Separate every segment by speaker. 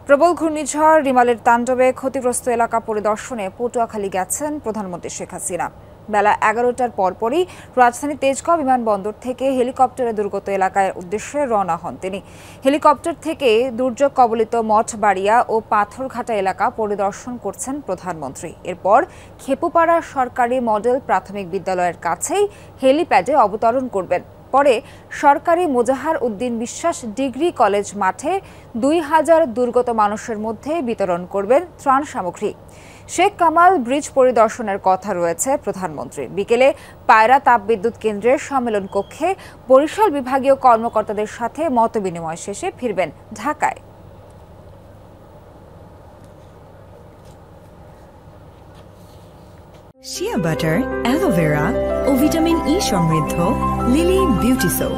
Speaker 1: প্রবল ঘূর্ণিঝড় রিমালের তাণ্ডবে ক্ষতিগ্রস্ত এলাকা পরিদর্শনে পটুয়াখালী গেছেন প্রধানমন্ত্রী শেখ হাসিনা। বেলা 11টার পরপরই রাজধানী তেজগাঁও বিমানবন্দর থেকে হেলিকপ্টারে দুর্গত এলাকার উদ্দেশ্যে রওনা হন তিনি। হেলিকপ্টার থেকে দুর্যোগ কবলিত মঠবাড়িয়া ও পাথরঘাটা এলাকা পরিদর্শন করছেন প্রধানমন্ত্রী। এরপর খেপুপাড়া সরকারি মডেল প্রাথমিক বিদ্যালয়ের কাছেই হেলিপ্যাডে অবতরণ করবেন। পরে সরকারি মোজাহার উদ্দিন বিশ্বাস ডিগ্রি কলেজ মাঠে 2000 দুর্গত মানুষের মধ্যে বিতরণ করবেন ত্রাণ সামগ্রী। শেখ কামাল ব্রিজ পরিদর্শনের কথা রয়েছে প্রধানমন্ত্রীর। বিকেলে পায়রা তাপবিদ্যুৎ কেন্দ্রের সম্মেলন কক্ষে বরিশাল বিভাগীয় কর্মকর্তাদের সাথে মতবিনিময় শেষে ফিরবেন ঢাকায়।
Speaker 2: শিয়া বাটার, অ্যালোভেরা ও ভিটামিন ই সমৃদ্ধ লিলি বিউটি সোপ।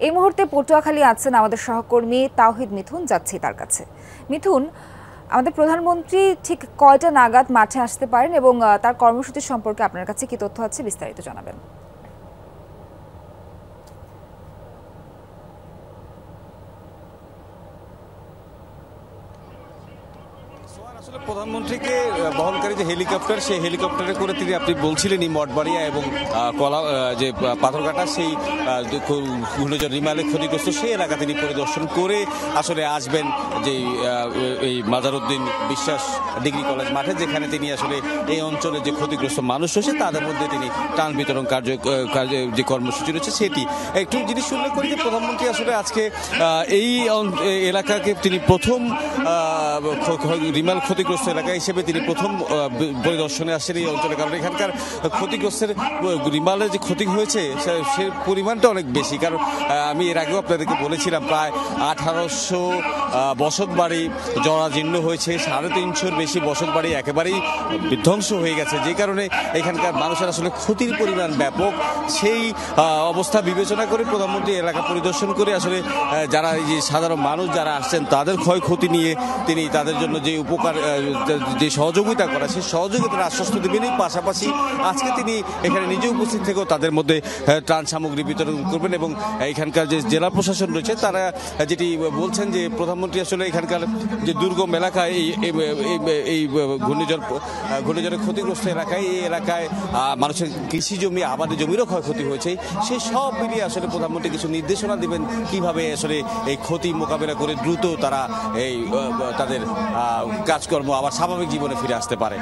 Speaker 1: এই মুহূর্তে পটুয়াখালী আছেন আমাদের সহকর্মী তাওহিদ মিথুন, যাচ্ছি তার কাছে। মিথুন, আমাদের প্রধানমন্ত্রী ঠিক কয়টা নাগাদ মাঠে আসতে পারেন এবং তার কর্মসূচি সম্পর্কে আপনার কাছে কি তথ্য আছে বিস্তারিত জানাবেন।
Speaker 3: আসলে প্রধানমন্ত্রীকে বহনকারী যে হেলিকপ্টার, সেই হেলিকপ্টারে করে তিনি আপনি বলছিলেনই মঠবাড়িয়া এবং কলা যে পাথরঘাটা সেই ঘূর্ণিঝড় রিমালে ক্ষতিগ্রস্ত সেই এলাকা তিনি পরিদর্শন করে আসলে আসবেন যে এই মাজারউদ্দিন বিশ্বাস ডিগ্রি কলেজ মাঠে, যেখানে তিনি আসলে এই অঞ্চলে যে ক্ষতিগ্রস্ত মানুষ রয়েছে তাদের মধ্যে তিনি ত্রাণ বিতরণ কার্য যে কর্মসূচি রয়েছে সেটি একটু জিনিস উল্লেখ করি যে প্রধানমন্ত্রী আসলে আজকে এই এলাকাকে তিনি প্রথম রিমাল ক্ষতিগ্রস্ত এলাকা হিসেবে তিনি প্রথম পরিদর্শনে আসছেন এই অঞ্চলে। কারণ এখানকার ক্ষতিগ্রস্তের রিমালের যে ক্ষতি হয়েছে সে পরিমাণটা অনেক বেশি। কারণ আমি এর আগেও আপনাদেরকে বলেছিলাম প্রায় 1800 বসত বাড়ি জরাজীর্ণ হয়েছে, 350-র বেশি বসত বাড়ি একেবারেই বিধ্বংস হয়ে গেছে, যে কারণে এখানকার মানুষের আসলে ক্ষতির পরিমাণ ব্যাপক। সেই অবস্থা বিবেচনা করে প্রধানমন্ত্রী এলাকা পরিদর্শন করে আসলে যারা এই যে সাধারণ মানুষ যারা আসছেন তাদের ক্ষয়ক্ষতি নিয়ে তিনি তাদের জন্য যে উপকার যে সহযোগিতা করা সেই সহযোগিতার আশ্বস্ত দেবেনই পাশাপাশি আজকে তিনি এখানে নিজে উপস্থিত থেকেও তাদের মধ্যে ত্রাণ সামগ্রী বিতরণ করবেন। এবং এখানকার যে জেলা প্রশাসন রয়েছে তারা যেটি বলছেন যে প্রধানমন্ত্রী আসলে এখানকার যে দুর্গম এলাকায় এই ঘূর্ণিঝড়ের ক্ষতিগ্রস্ত এলাকায় এই এলাকায় মানুষের কৃষি জমি আবাদি জমিরও ক্ষয়ক্ষতি হয়েছে, সেই সব মিলিয়ে আসলে প্রধানমন্ত্রী কিছু নির্দেশনা দেবেন কিভাবে আসলে এই ক্ষতি মোকাবেলা করে দ্রুত তারা এই তাদের কাজকর্ম আবার স্বাভাবিক জীবনে ফিরে আসতে পারে।